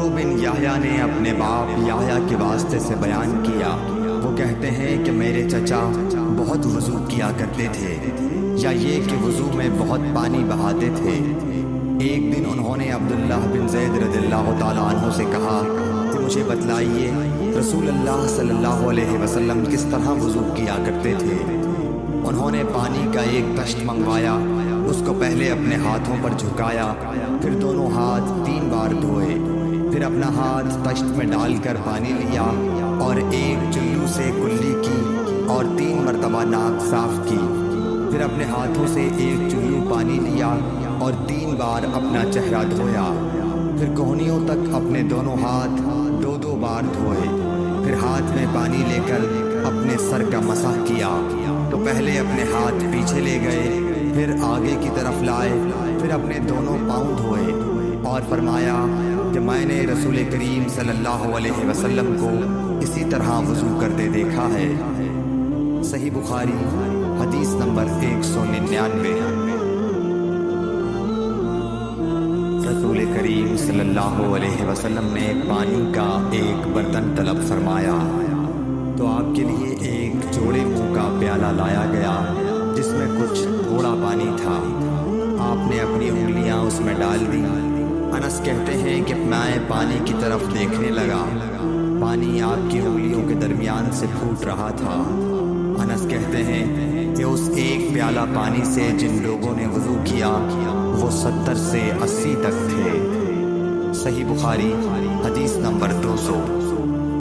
عمرو بن یحییٰ نے اپنے باپ یحییٰ کے واسطے سے بیان کیا، وہ کہتے ہیں کہ میرے چچا بہت وضو کیا کرتے تھے، یا یہ کہ وضو میں بہت پانی بہاتے تھے۔ ایک دن انہوں نے عبداللہ بن زید رضی اللہ تعالیٰ عنہ سے کہا کہ مجھے بتلائیے رسول اللہ صلی اللہ علیہ وسلم کس طرح وضو کیا کرتے تھے۔ انہوں نے پانی کا ایک تشت منگوایا، اس کو پہلے اپنے ہاتھوں پر جھکایا، پھر دونوں ہاتھ 3 بار دھوئے، پھر اپنا ہاتھ تشت میں ڈال کر پانی لیا اور ایک چلو سے کلی کی اور 3 مرتبہ ناک صاف کی، پھر اپنے ہاتھوں سے ایک چلو پانی لیا اور 3 بار اپنا چہرہ دھویا، پھر کوہنیوں تک اپنے دونوں ہاتھ 2 بار دھوئے، پھر ہاتھ میں پانی لے کر اپنے سر کا مسح کیا۔ تو پہلے اپنے ہاتھ پیچھے لے گئے، پھر آگے کی طرف لائے، پھر اپنے دونوں پاؤں دھوئے اور فرمایا کہ میں نے رسول کریم صلی اللہ علیہ وسلم کو اسی طرح وضو کرتے دیکھا ہے۔ صحیح بخاری حدیث نمبر 199۔ رسول کریم صلی اللہ علیہ وسلم نے پانی کا ایک برتن طلب فرمایا تو آپ کے لیے ایک چوڑے منہ کا پیالہ لایا گیا جس میں کچھ تھوڑا پانی تھا۔ آپ نے اپنی انگلیاں اس میں ڈال دی۔ انس کہتے ہیں کہ میں پانی کی طرف دیکھنے لگا، پانی آپ کی انگلیوں کے درمیان سے پھوٹ رہا تھا۔ انس کہتے ہیں کہ اس ایک پیالہ پانی سے جن لوگوں نے وضو کیا وہ 70 سے 80 تک تھے۔ صحیح بخاری حدیث نمبر 200۔